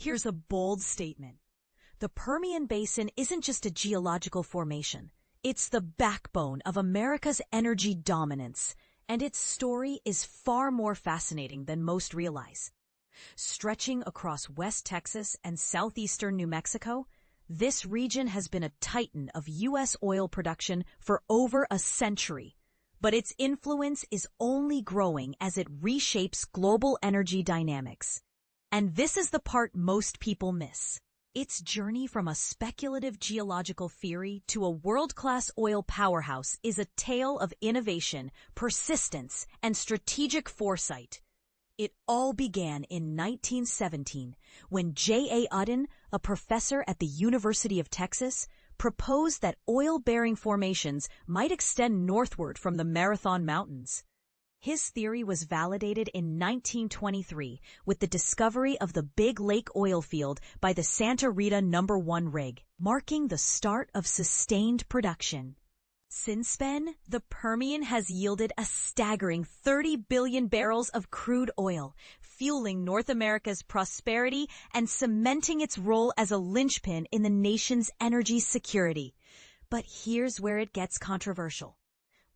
Here's a bold statement. The Permian Basin isn't just a geological formation. It's the backbone of America's energy dominance, and its story is far more fascinating than most realize. Stretching across West Texas and southeastern New Mexico, this region has been a titan of U.S. oil production for over a century, but its influence is only growing as it reshapes global energy dynamics. And this is the part most people miss. Its journey from a speculative geological theory to a world-class oil powerhouse is a tale of innovation, persistence, and strategic foresight. It all began in 1917 when J.A. Udden, a professor at the University of Texas, proposed that oil-bearing formations might extend northward from the Marathon Mountains. His theory was validated in 1923 with the discovery of the Big Lake oil field by the Santa Rita No. 1 rig, marking the start of sustained production. Since then, the Permian has yielded a staggering 30 billion barrels of crude oil, fueling North America's prosperity and cementing its role as a linchpin in the nation's energy security. But here's where it gets controversial.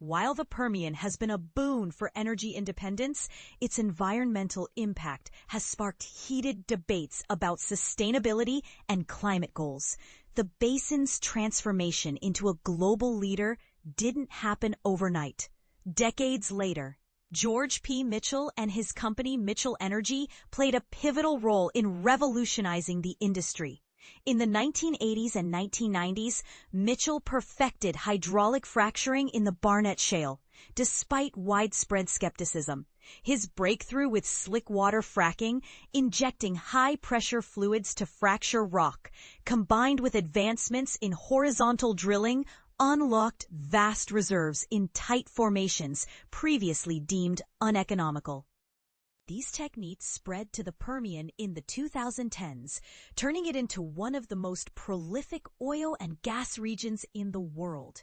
While the Permian has been a boon for energy independence, its environmental impact has sparked heated debates about sustainability and climate goals. The basin's transformation into a global leader didn't happen overnight. Decades later, George P. Mitchell and his company Mitchell Energy played a pivotal role in revolutionizing the industry. In the 1980s and 1990s, Mitchell perfected hydraulic fracturing in the Barnett Shale, despite widespread skepticism. His breakthrough with slick water fracking, injecting high-pressure fluids to fracture rock, combined with advancements in horizontal drilling, unlocked vast reserves in tight formations previously deemed uneconomical. These techniques spread to the Permian in the 2010s, turning it into one of the most prolific oil and gas regions in the world.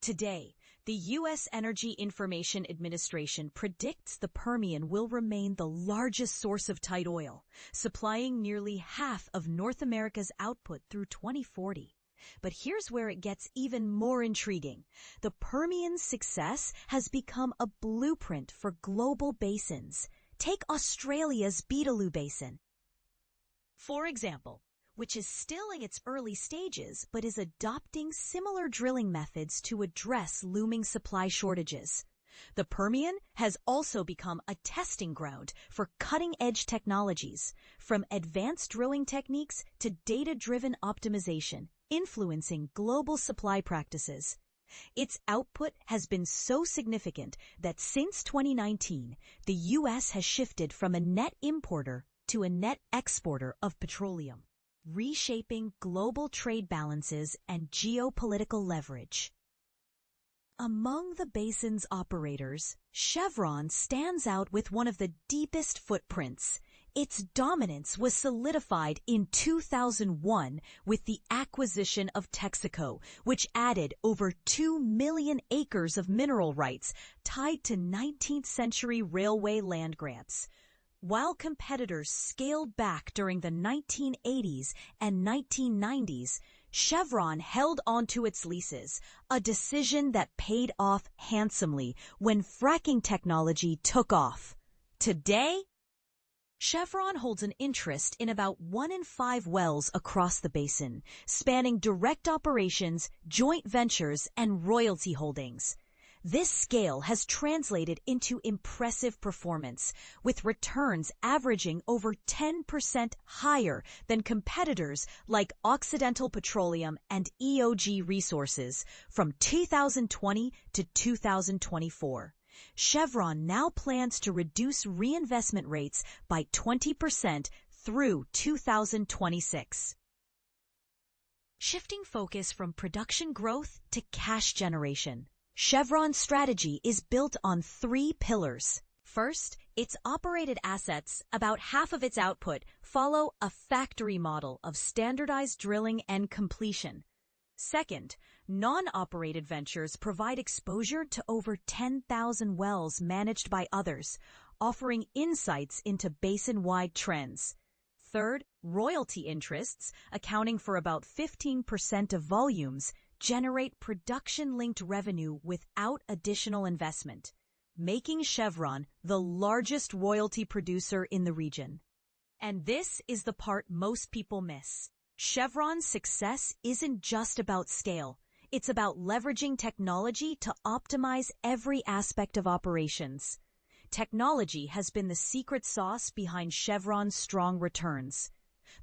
Today, the U.S. Energy Information Administration predicts the Permian will remain the largest source of tight oil, supplying nearly half of North America's output through 2040. But here's where it gets even more intriguing. The Permian's success has become a blueprint for global basins. Take Australia's Beetaloo Basin, for example, which is still in its early stages but is adopting similar drilling methods to address looming supply shortages. The Permian has also become a testing ground for cutting-edge technologies, from advanced drilling techniques to data-driven optimization, influencing global supply practices. Its output has been so significant that since 2019, the U.S. has shifted from a net importer to a net exporter of petroleum, reshaping global trade balances and geopolitical leverage. Among the basin's operators, Chevron stands out with one of the deepest footprints. Its dominance was solidified in 2001 with the acquisition of Texaco, which added over 2 million acres of mineral rights tied to 19th century railway land grants. While competitors scaled back during the 1980s and 1990s, Chevron held onto its leases, a decision that paid off handsomely when fracking technology took off. Today, Chevron holds an interest in about 1 in 5 wells across the basin, spanning direct operations, joint ventures, and royalty holdings. This scale has translated into impressive performance, with returns averaging over 10% higher than competitors like Occidental Petroleum and EOG Resources from 2020 to 2024. Chevron now plans to reduce reinvestment rates by 20% through 2026. Shifting focus from production growth to cash generation, Chevron's strategy is built on 3 pillars. First, its operated assets, about half of its output, follow a factory model of standardized drilling and completion. Second, non-operated ventures provide exposure to over 10,000 wells managed by others, offering insights into basin-wide trends. Third, royalty interests, accounting for about 15% of volumes, generate production-linked revenue without additional investment, making Chevron the largest royalty producer in the region. And this is the part most people miss. Chevron's success isn't just about scale. It's about leveraging technology to optimize every aspect of operations. Technology has been the secret sauce behind Chevron's strong returns.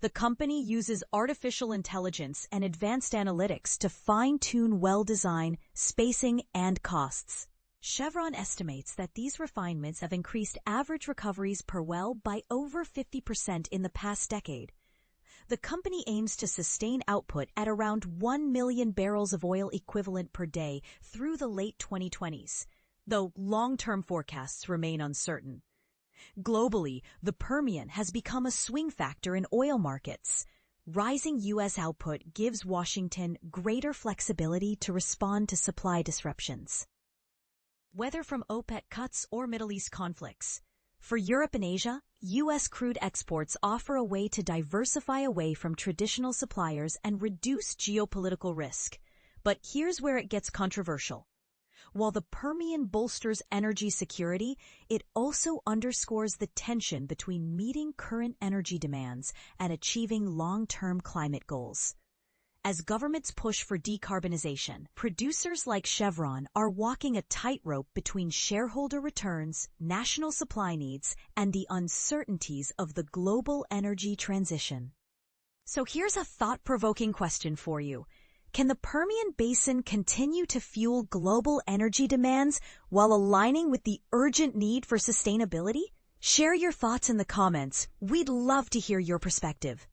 The company uses artificial intelligence and advanced analytics to fine-tune well design, spacing, and costs. Chevron estimates that these refinements have increased average recoveries per well by over 50% in the past decade. The company aims to sustain output at around 1 million barrels of oil equivalent per day through the late 2020s, though long-term forecasts remain uncertain. Globally, the Permian has become a swing factor in oil markets. Rising U.S. output gives Washington greater flexibility to respond to supply disruptions. Whether from OPEC cuts or Middle East conflicts, for Europe and Asia, U.S. crude exports offer a way to diversify away from traditional suppliers and reduce geopolitical risk. But here's where it gets controversial. While the Permian bolsters energy security, it also underscores the tension between meeting current energy demands and achieving long-term climate goals. As governments push for decarbonization, producers like Chevron are walking a tightrope between shareholder returns, national supply needs, and the uncertainties of the global energy transition. So here's a thought-provoking question for you. Can the Permian Basin continue to fuel global energy demands while aligning with the urgent need for sustainability? Share your thoughts in the comments. We'd love to hear your perspective.